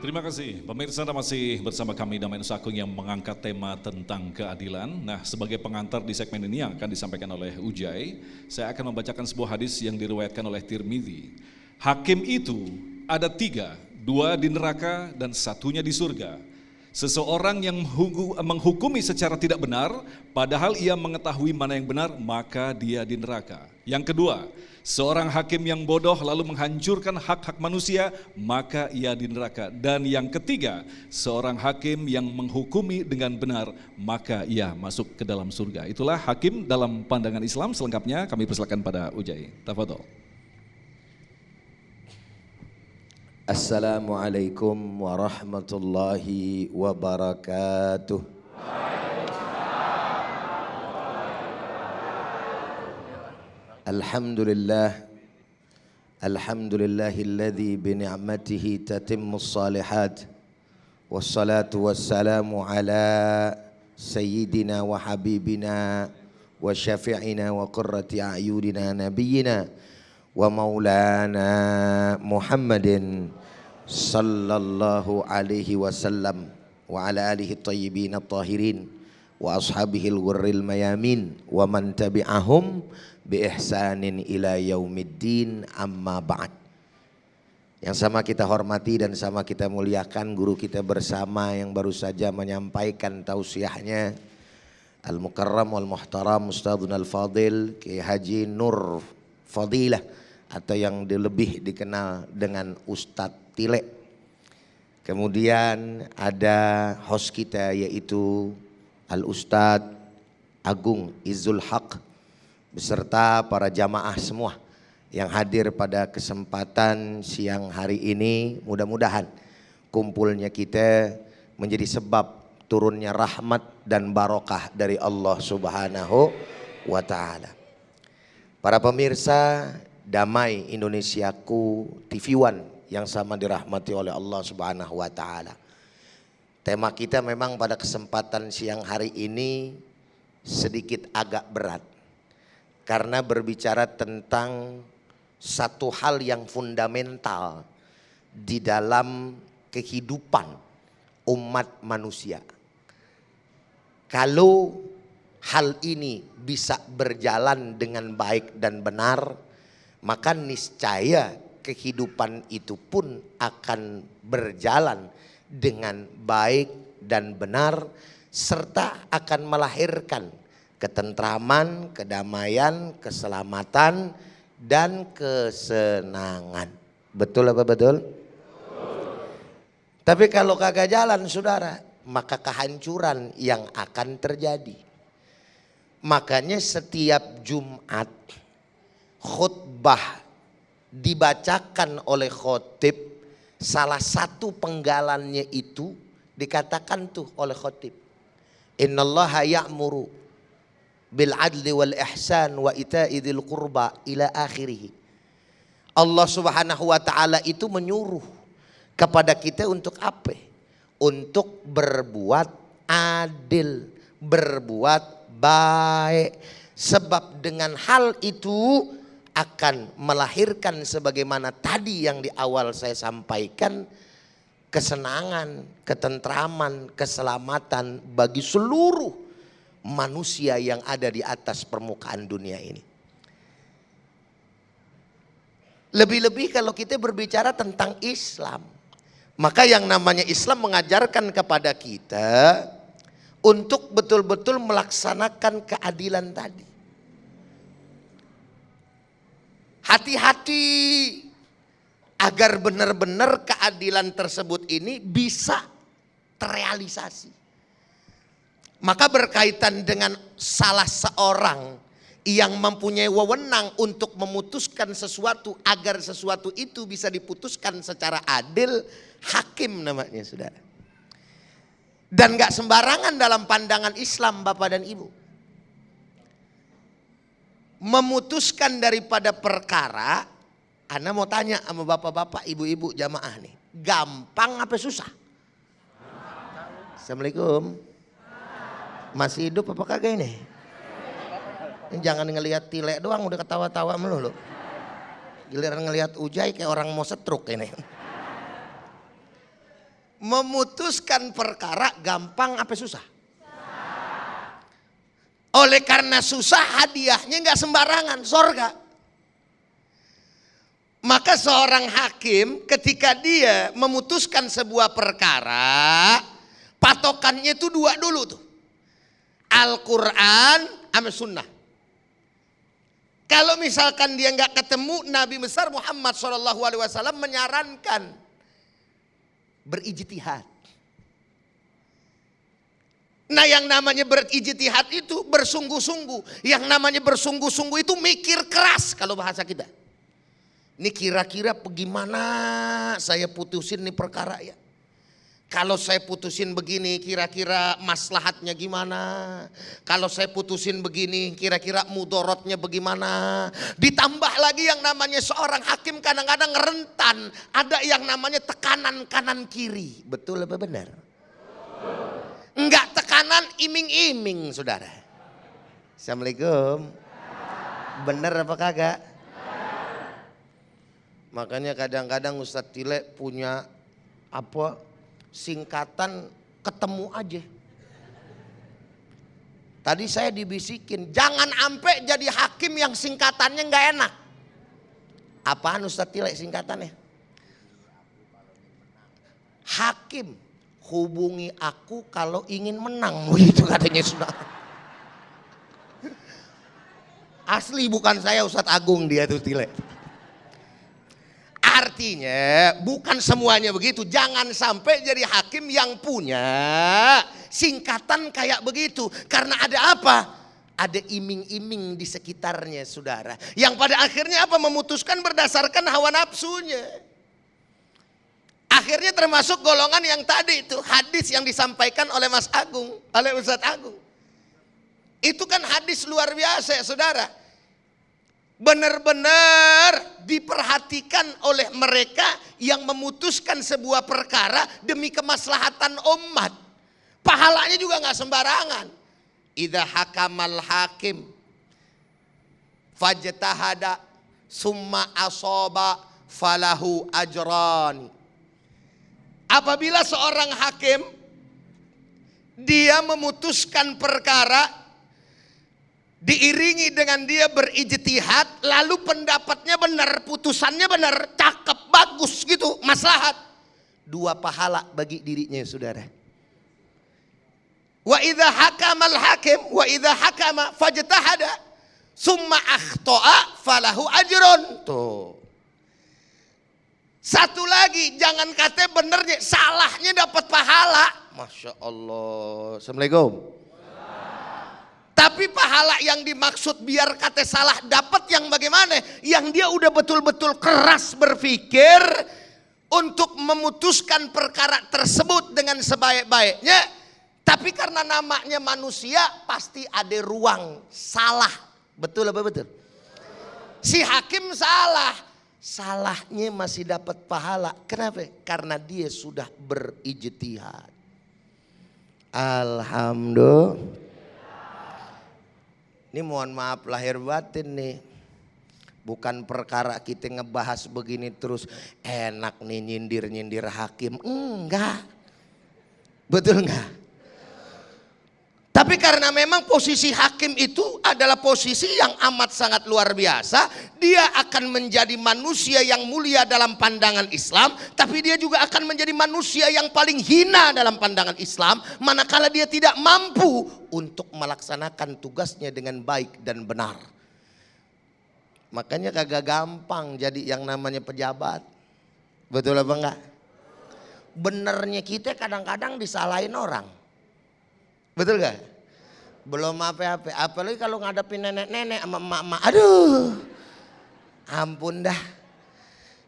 Terima kasih, pemirsa Anda masih bersama kami Damai Nusa Agung yang mengangkat tema tentang keadilan. Nah, sebagai pengantar di segmen ini yang akan disampaikan oleh Ujai, saya akan membacakan sebuah hadis yang diriwayatkan oleh Tirmidzi. Hakim itu ada 3, 2 di neraka dan 1-nya di surga. Seseorang yang menghukumi secara tidak benar, padahal ia mengetahui mana yang benar, maka dia di neraka. Yang kedua, seorang hakim yang bodoh lalu menghancurkan hak-hak manusia, maka ia di neraka. Dan yang ketiga, seorang hakim yang menghukumi dengan benar, maka ia masuk ke dalam surga. Itulah hakim dalam pandangan Islam. Selengkapnya kami persilakan pada Ujai. Tafadhol. Assalamualaikum warahmatullahi wabarakatuh. Alhamdulillah, alhamdulillahilladzi bini'matihi tatimmus salihat. Wassalatu wassalamu ala sayyidina wa habibina wa syafi'ina wa qurrati a'yunina nabiyyina wa maulana Muhammadin sallallahu alaihi wasallam wa ala alihi tayyibin at-tahirin wa ashabihil ghurril mayamin wa man tabi'ahum bi ihsanin ila yaumiddin, amma ba'd. Yang sama kita hormati dan sama kita muliakan guru kita bersama yang baru saja menyampaikan tausiahnya, Al-Mukarram wal Muhtaram Ustadzuna Al-Fadil Kiai Haji Nur Fadilah atau yang lebih dikenal dengan Ustadz Tile. Kemudian ada host kita yaitu Al-Ustadz Agung Izzul Haq beserta para jamaah semua yang hadir pada kesempatan siang hari ini. Mudah-mudahan kumpulnya kita menjadi sebab turunnya rahmat dan barokah dari Allah Subhanahu wa ta'ala. Para pemirsa Damai Indonesiaku TV One yang sama dirahmati oleh Allah Subhanahu wa ta'ala. Tema kita memang pada kesempatan siang hari ini sedikit agak berat, karena berbicara tentang satu hal yang fundamental di dalam kehidupan umat manusia. Kalau hal ini bisa berjalan dengan baik dan benar, maka niscaya kehidupan itu pun akan berjalan dengan baik dan benar, serta akan melahirkan ketentraman, kedamaian, keselamatan, dan kesenangan. Betul apa betul? Tapi kalau kagak jalan saudara, maka kehancuran yang akan terjadi. Makanya setiap Jumat khutbah dibacakan oleh khotib, salah satu penggalannya itu dikatakan tuh oleh khotib, innallaha ya'muru bil adli wal ihsan wa ita'i dzil qurba ila akhirih. Allah Subhanahu wa taala itu menyuruh kepada kita untuk apa? Untuk berbuat adil, berbuat baik. Sebab dengan hal itu akan melahirkan sebagaimana tadi yang di awal saya sampaikan, kesenangan, ketentraman, keselamatan bagi seluruh manusia yang ada di atas permukaan dunia ini. Lebih-lebih kalau kita berbicara tentang Islam, maka yang namanya Islam mengajarkan kepada kita untuk betul-betul melaksanakan keadilan tadi. Hati-hati agar benar-benar keadilan tersebut ini bisa terrealisasi. Maka berkaitan dengan salah seorang yang mempunyai wewenang untuk memutuskan sesuatu agar sesuatu itu bisa diputuskan secara adil, hakim namanya saudara. Dan gak sembarangan dalam pandangan Islam Bapak dan Ibu. Memutuskan daripada perkara, Anda mau tanya sama bapak-bapak, ibu-ibu jamaah nih, gampang apa susah? Assalamualaikum. Masih hidup apa kagak ini? Jangan ngelihat Tile doang udah ketawa-tawa melulu. Giliran ngelihat Ujai kayak orang mau setruk ini. Memutuskan perkara gampang apa susah? Oleh karena susah, hadiahnya nggak sembarangan, sorga. Maka seorang hakim ketika dia memutuskan sebuah perkara, patokannya itu dua dulu tuh. Al-Quran sama sunnah. Kalau misalkan dia nggak ketemu, Nabi besar Muhammad SAW menyarankan berijtihad. Nah, yang namanya berijtihad itu bersungguh-sungguh. Yang namanya bersungguh-sungguh itu mikir keras kalau bahasa kita. Ini kira-kira bagaimana saya putusin nih perkara ya. Kalau saya putusin begini kira-kira maslahatnya gimana. Kalau saya putusin begini kira-kira mudorotnya bagaimana. Ditambah lagi yang namanya seorang hakim kadang-kadang rentan. Ada yang namanya tekanan kanan kiri. Betul apa benar? Enggak tekanan iming-iming saudara. Assalamualaikum. Benar apa kagak? Makanya kadang-kadang Ustadz Tile punya singkatan ketemu aja. Tadi saya dibisikin, jangan ampe jadi hakim yang singkatannya nggak enak. Apaan Ustadz Tile singkatannya? Hakim, hubungi aku kalau ingin menang, begitu katanya sudah. Asli bukan saya Ustadz Agung dia tuh Tile. Artinya bukan semuanya begitu. Jangan sampai jadi hakim yang punya singkatan kayak begitu. Karena ada apa? Ada iming-iming di sekitarnya saudara. Yang pada akhirnya apa? Memutuskan berdasarkan hawa nafsunya. Akhirnya termasuk golongan yang tadi itu. Hadis yang disampaikan oleh Mas Agung. Oleh Ustadz Agung. Itu kan hadis luar biasa ya saudara. Benar-benar diperhatikan oleh mereka yang memutuskan sebuah perkara demi kemaslahatan umat. Pahalanya juga nggak sembarangan. Idza hakamal hakim fajtahada summa asaba falahu ajrani. Apabila seorang hakim dia memutuskan perkara diiringi dengan dia berijtihad, lalu pendapatnya benar, putusannya benar, cakep, bagus gitu, maslahat. 2 pahala bagi dirinya saudara. Wa idza hakamal hakim wa idza hakama fajtahada summa akhta'a falahu ajrun. Tuh. Satu lagi, jangan kata benernya, salahnya dapat pahala. Masya Allah. Assalamualaikum. Tapi pahala yang dimaksud biar kata salah dapat yang bagaimana? Yang dia udah betul-betul keras berpikir untuk memutuskan perkara tersebut dengan sebaik-baiknya. Tapi karena namanya manusia pasti ada ruang salah. Betul apa betul? Si hakim salah. Salahnya masih dapat pahala. Kenapa? Karena dia sudah berijtihad. Alhamdulillah. Ini mohon maaf lahir batin nih. Bukan perkara kita ngebahas begini terus enak nih nyindir-nyindir hakim. Enggak. Betul enggak? Tapi karena memang posisi hakim itu adalah posisi yang amat sangat luar biasa. Dia akan menjadi manusia yang mulia dalam pandangan Islam. Tapi dia juga akan menjadi manusia yang paling hina dalam pandangan Islam. Manakala dia tidak mampu untuk melaksanakan tugasnya dengan baik dan benar. Makanya kagak gampang jadi yang namanya pejabat. Betul apa enggak? Benernya kita kadang-kadang disalahin orang. Betul gak? Belum apa-apa. Apalagi kalau ngadepin nenek-nenek sama emak-emak. Aduh. Ampun dah.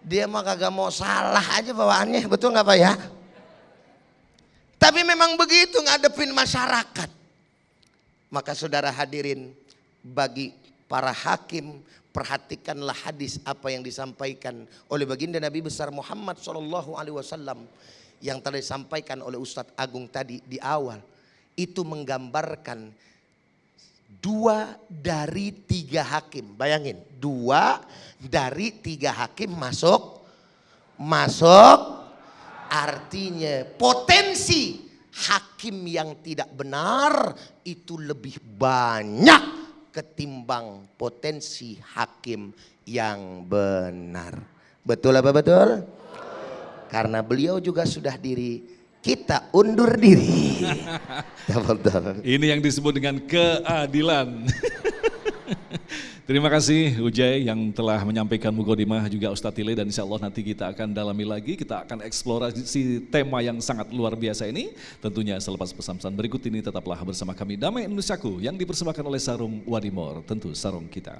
Dia mah kagak mau salah aja bawaannya. Betul gak Pak ya? Tapi memang begitu ngadepin masyarakat. Maka saudara hadirin, bagi para hakim, perhatikanlah hadis apa yang disampaikan oleh baginda Nabi besar Muhammad SAW yang telah disampaikan oleh Ustadz Agung tadi di awal. Itu menggambarkan 2 dari 3 hakim. Bayangin, 2 dari 3 hakim masuk Artinya potensi hakim yang tidak benar itu lebih banyak ketimbang potensi hakim yang benar. Betul apa betul? Karena beliau juga sudah kita undur diri. Tafadhal. Ini yang disebut dengan keadilan. Terima kasih Ujai yang telah menyampaikan mukadimah, juga Ustadz Tile, dan insya Allah nanti kita akan dalami lagi, kita akan eksplorasi tema yang sangat luar biasa ini. Tentunya selepas pesan-pesan berikut ini tetaplah bersama kami Damai Indonesiaku yang dipersembahkan oleh Sarung Wadimor, tentu sarung kita.